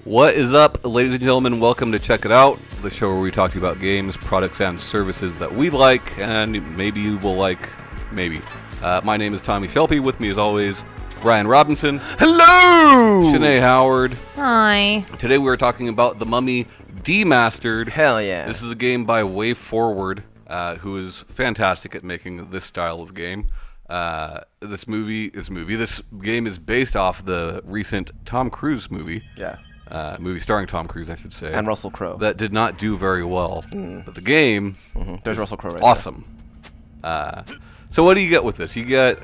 What is up, ladies and gentlemen? Welcome to Check It Out, the show where we talk to you about games, products, and services that we like, and maybe you will like, maybe. My name is Tommy Shelby. With me, as always, Ryan Robinson. Hello! Shanae Howard. Hi. Today we are talking about The Mummy Demastered. Hell yeah. This is a game by WayForward, who is fantastic at making this style of game. This game is based off the recent Tom Cruise movie. Yeah. Movie starring Tom Cruise, I should say. And Russell Crowe. That did not do very well. But the game There's Russell Crowe right awesome. So what do you get with this? You get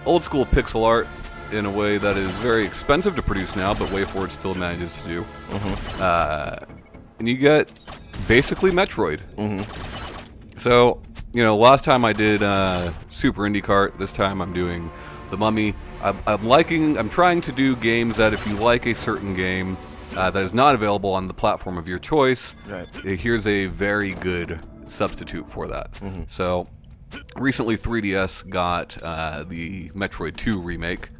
old school pixel art in a way that is very expensive to produce now, but WayForward still manages to do. And you get basically Metroid. So, last time I did Super IndyCart. This time I'm doing The Mummy. I'm trying to do games that if you like a certain game that is not available on the platform of your choice, here's a very good substitute for that. So, recently 3DS got the Metroid 2 remake.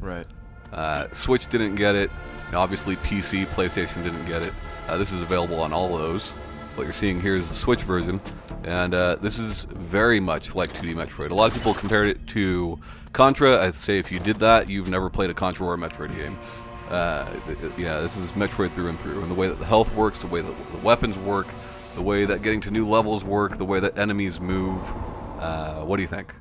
Switch didn't get it. Obviously PC, PlayStation didn't get it. This is available on all of those. What you're seeing here is the Switch version, and this is very much like 2D Metroid. A lot of people compared it to Contra. I'd say if you did that, you've never played a Contra or a Metroid game. This is Metroid through and through, and the way that the health works, the way that the weapons work, the way that getting to new levels work, the way that enemies move. What do you think?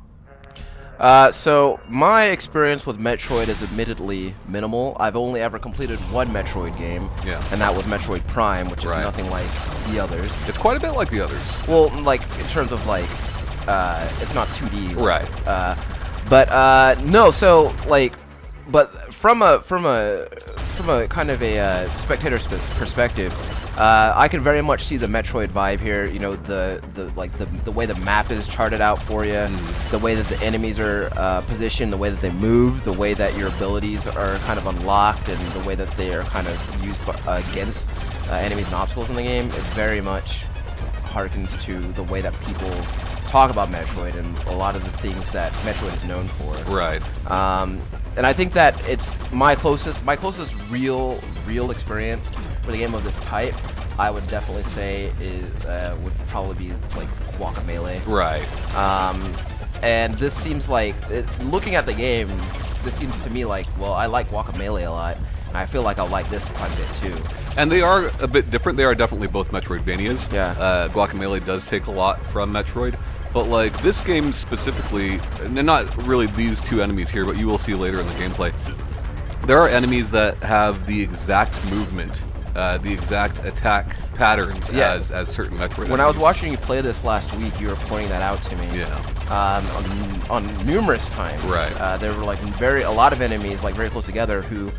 So my experience with Metroid is admittedly minimal. I've only ever completed one Metroid game, and that was Metroid Prime, which is nothing like the others. It's quite a bit like the others. Well, like in terms of it's not 2D. But from a kind of a spectator's perspective, I can very much see the Metroid vibe here. The way the map is charted out for you, the way that the enemies are positioned, the way that they move, the way that your abilities are kind of unlocked, and the way that they are kind of used against enemies and obstacles in the game. It very much harkens to the way that people talk about Metroid and a lot of the things that Metroid is known for. And I think that it's my closest real experience for the game of this type. I would definitely say would probably be like Guacamelee. And this seems like, looking at the game, this seems to me like, well, I like Guacamelee a lot, and I feel like I'll like this quite a bit too. And they are a bit different. They are definitely both Metroidvanias. Guacamelee does take a lot from Metroid. But like this game specifically, and not really these two enemies here, but you will see later in the gameplay, there are enemies that have the exact movement, the exact attack patterns as certain Metroid enemies. When I was watching you play this last week, you were pointing that out to me. On numerous times. There were a lot of enemies very close together who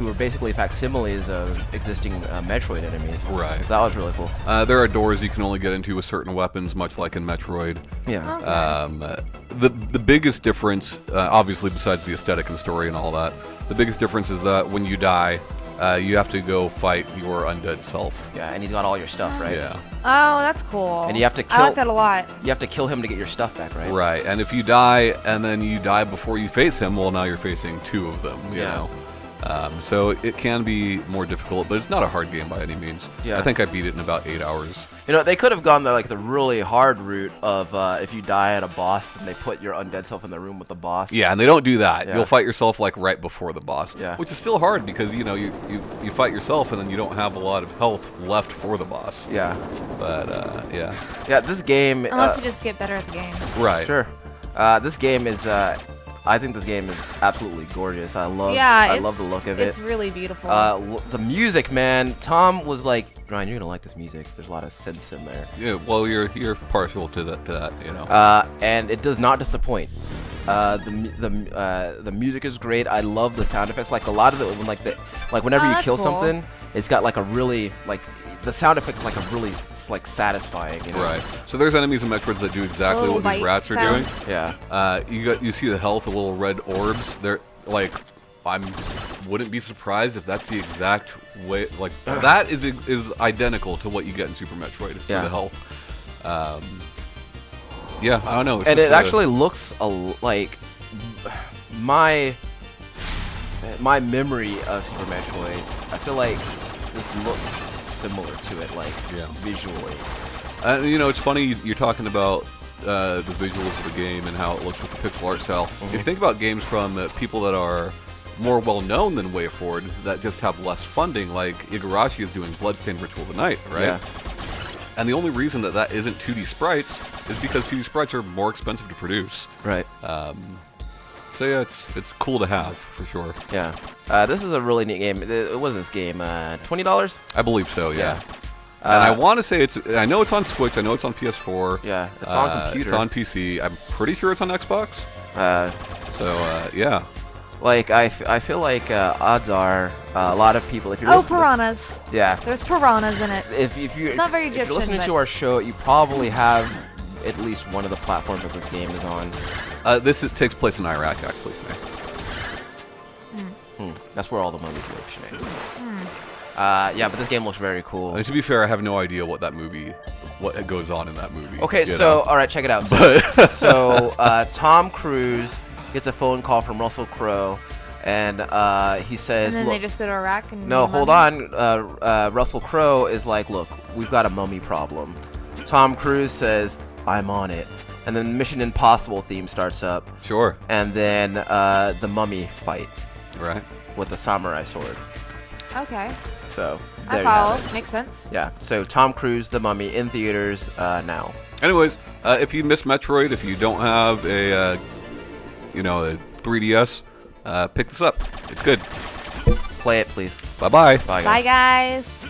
were basically facsimiles of existing Metroid enemies. So that was really cool. There are doors you can only get into with certain weapons, much like in Metroid. The biggest difference, obviously besides the aesthetic and story and all that, the biggest difference is that when you die, you have to go fight your undead self. And he's got all your stuff, right? Oh, that's cool. And you have to kill. I like that a lot. You have to kill him to get your stuff back, right? And if you die and then you die before you face him, well, now you're facing two of them. You know. So it can be more difficult, but it's not a hard game by any means. I think I beat it in about 8 hours. They could have gone the really hard route of if you die at a boss, and they put your undead self in the room with the boss. And they don't do that. You'll fight yourself right before the boss, which is still hard because you fight yourself and then you don't have a lot of health left for the boss. But this game. Unless you just get better at the game. Sure. This game is. I think this game is absolutely gorgeous. I love the look of it. It's really beautiful. The music, man. Tom was like, Ryan, you're gonna like this music. There's a lot of synths in there. Yeah, well, you're partial to that, and it does not disappoint. The music is great. I love the sound effects. Like a lot of it, whenever you kill something, it's got a really the sound effects a really satisfying. So there's enemies in Metroids that do exactly what these rats are doing. You see the health, the little red orbs. They're wouldn't be surprised if that's the exact way. That is identical to what you get in Super Metroid for the health. I don't know. And it actually looks like my memory of Super Metroid. I feel like this looks similar to it, like visually. You know, it's funny you're talking about the visuals of the game and how it looks with the pixel art style. If you think about games from people that are more well-known than WayForward that just have less funding, like Igarashi is doing Bloodstained Ritual of the Night, right? Yeah. And the only reason that that isn't 2D sprites is because 2D sprites are more expensive to produce. Right. So yeah, it's cool to have for sure. Yeah. This is a really neat game. What is this game? $20? I believe so. Yeah. Yeah. And I want to say I know it's on Switch. I know it's on PS4. Yeah. It's on computer. It's on PC. I'm pretty sure it's on Xbox. Yeah. Like I feel like odds are a lot of people. If you're piranhas. Yeah. There's piranhas in it. If you It's not very if you're Egyptian, listening but- to our show, you probably have at least one of the platforms that this game is on. Takes place in Iraq, actually. That's where all the mummies live, Sinead. Yeah, but this game looks very cool. And to be fair, I have no idea what goes on in that movie. Okay, you so know? all right, check it out. So Tom Cruise gets a phone call from Russell Crowe, and he says, And then "Look, they just go to Iraq and no, get a hold mummy? on." Russell Crowe is like, "Look, we've got a mummy problem." Tom Cruise says, "I'm on it," and then Mission Impossible theme starts up, Sure. and then the mummy fight Right. with the samurai sword. Okay. So I there you have follow. it. Makes sense. Yeah. So Tom Cruise, the Mummy, in theaters now. Anyways, if you miss Metroid, if you don't have a 3DS, pick this up. It's good. Play it, please. Bye-bye. Bye, guys. Bye, guys.